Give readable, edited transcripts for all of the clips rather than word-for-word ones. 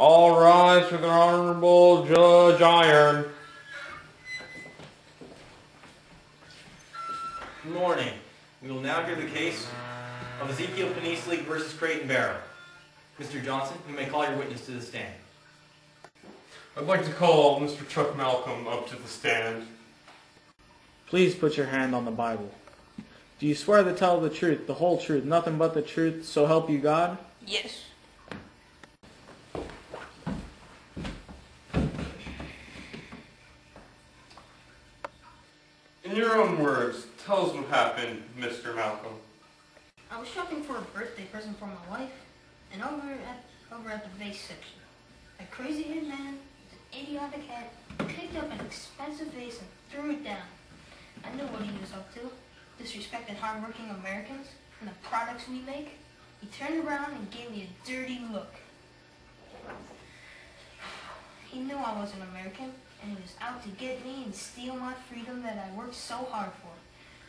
All rise for the Honorable Judge Iron. Good morning. We will now hear the case of Ezikial versus Crate and Barrel. Mr. Johnson, you may call your witness to the stand. I'd like to call Mr. Chuck Malcolm up to the stand. Please put your hand on the Bible. Do you swear to tell the truth, the whole truth, nothing but the truth, so help you God? Yes. In your own words, tell us what happened, Mr. Malcolm. I was shopping for a birthday present for my wife, and over at the vase section, a crazy-head man with an idiotic hat picked up an expensive vase and threw it down. I knew what he was up to. Disrespected hard-working Americans and the products we make. He turned around and gave me a dirty look. He knew I wasn't American, and he was out to get me and steal my freedom that I worked so hard for.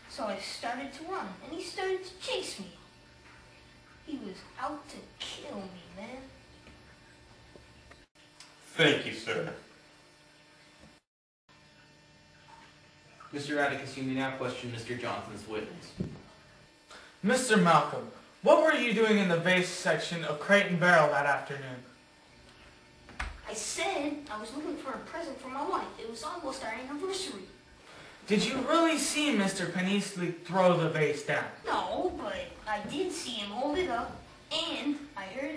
So I started to run, and he started to chase me. He was out to kill me, man. Thank you, sir. Mr. Atticus, you may now question Mr. Johnson's witness. Mr. Malcolm, what were you doing in the vase section of Crate and Barrel that afternoon? I said I was looking for a present for my wife. It was almost our anniversary. Did you really see Mr. Penisli throw the vase down? No, but I did see him hold it up, and I heard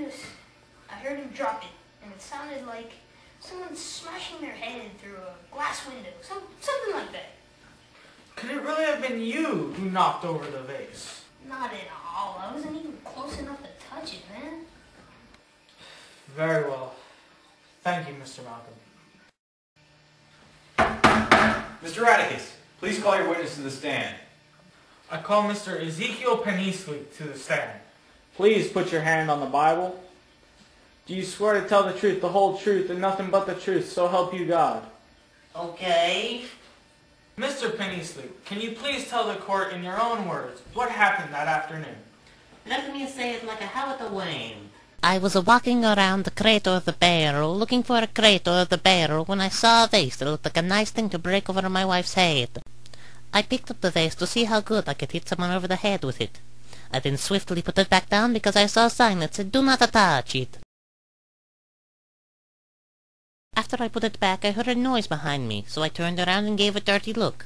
him drop it, and it sounded like someone smashing their head through a glass window, something like that. Could it really have been you who knocked over the vase? Not at all. I wasn't even close enough to touch it, man. Very well. Thank you, Mr. Malcolm. Mr. Atticus, please call your witness to the stand. I call Mr. Ezikial Penisli to the stand. Please put your hand on the Bible. Do you swear to tell the truth, the whole truth, and nothing but the truth, so help you God? Okay. Mr. Penisli, can you please tell the court in your own words what happened that afternoon? Let me say it like a how at Wayne. I was walking around the crate or the barrel, looking for a crate or the barrel, when I saw a vase that looked like a nice thing to break over my wife's head. I picked up the vase to see how good I could hit someone over the head with it. I then swiftly put it back down because I saw a sign that said, "Do not touch it." After I put it back, I heard a noise behind me, so I turned around and gave a dirty look.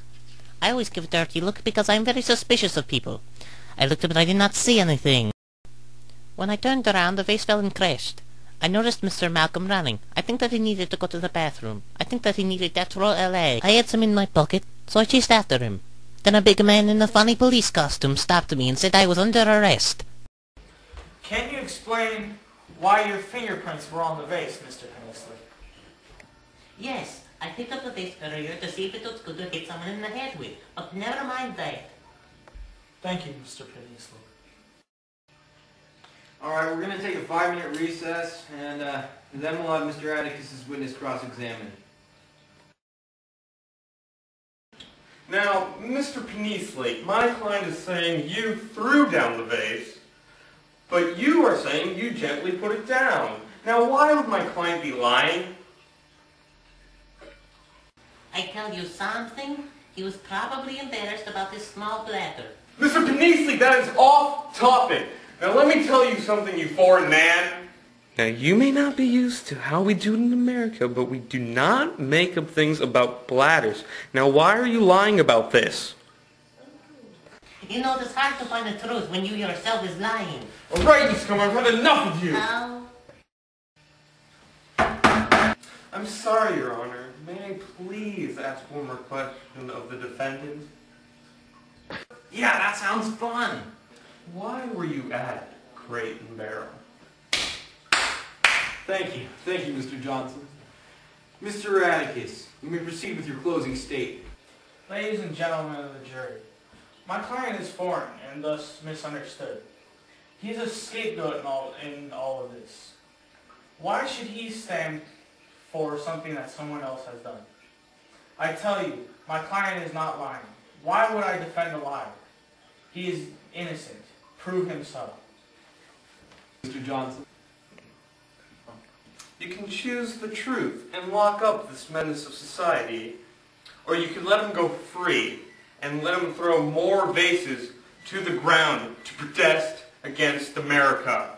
I always give a dirty look because I am very suspicious of people. I looked up but I did not see anything. When I turned around, the vase fell and crashed. I noticed Mr. Malcolm running. I think that he needed to go to the bathroom. I think that he needed that raw LA. I had some in my pocket, so I chased after him. Then a big man in a funny police costume stopped me and said I was under arrest. Can you explain why your fingerprints were on the vase, Mr. Penisli? Yes, I picked up the vase earlier to see if it was good to hit someone in the head with, but never mind that. Thank you, Mr. Penisli. Alright, we're going to take a 5-minute recess, and then we'll have Mr. Atticus' witness cross-examined. Now, Mr. Penisli, my client is saying you threw down the vase, but you are saying you gently put it down. Now, why would my client be lying? I tell you something, he was probably embarrassed about his small bladder. Mr. Penisli, that is off topic. Now let me tell you something, you foreign man. Now you may not be used to how we do it in America, but we do not make up things about bladders. Now why are you lying about this? You know, it's hard to find the truth when you yourself is lying. All right, you scum, I've had enough of you. How? I'm sorry, Your Honor. May I please ask one more question of the defendant? Yeah, that sounds fun. Why were you at Crate and Barrel? Thank you, Mr. Johnson. Mr. Atticus, you may proceed with your closing statement. Ladies and gentlemen of the jury, my client is foreign and thus misunderstood. He's a scapegoat in all of this. Why should he stand for something that someone else has done? I tell you, my client is not lying. Why would I defend a liar? He is innocent. Prove him so. Mr. Johnson. You can choose the truth and lock up this menace of society, or you can let him go free and let him throw more vases to the ground to protest against America.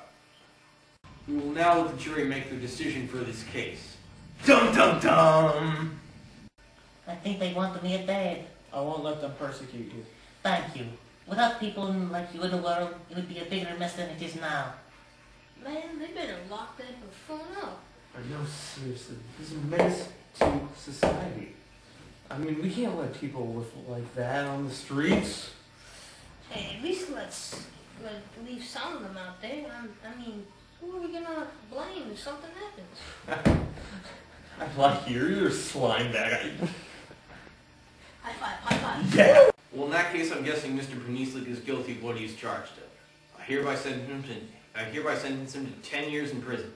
We will now let the jury make their decision for this case. Dum dum dum! I think they want me dead. I won't let them persecute you. Thank you. Without people like you in the world, it would be a bigger mess than it is now. Man, they better lock that buffoon up. No, seriously, this is a menace to society. I mean, we can't let people like that on the streets. Hey, at least let's leave some of them out there. I mean, who are we gonna blame if something happens? I like you're a slime bag. High five, high five. Yeah! Well, in that case, I'm guessing Mr. Penisley is guilty of what he's charged of. I hereby sentence him to 10 years in prison.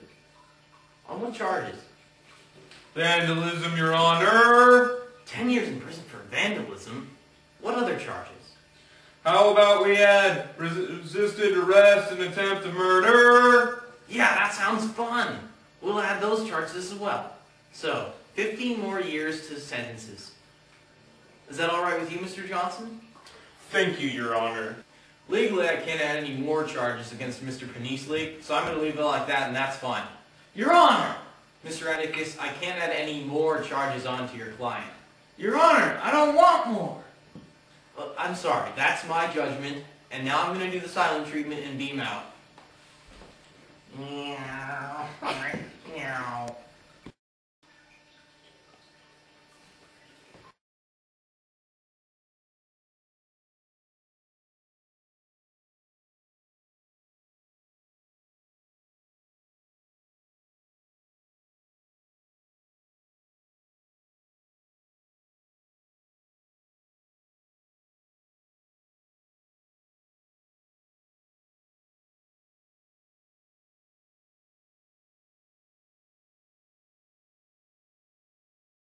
On what charges? Vandalism, Your Honor! 10 years in prison for vandalism? What other charges? How about we add resisted arrest and attempt to murder? Yeah, that sounds fun. We'll add those charges as well. So, 15 more years to sentences. Is that alright with you, Mr. Johnson? Thank you, Your Honor. Legally, I can't add any more charges against Mr. Penisley, so I'm going to leave it like that, and that's fine. Your Honor! Mr. Atticus, I can't add any more charges onto your client. Your Honor, I don't want more. Well, I'm sorry, that's my judgment, and now I'm going to do the silent treatment and beam out. Meow. Meow.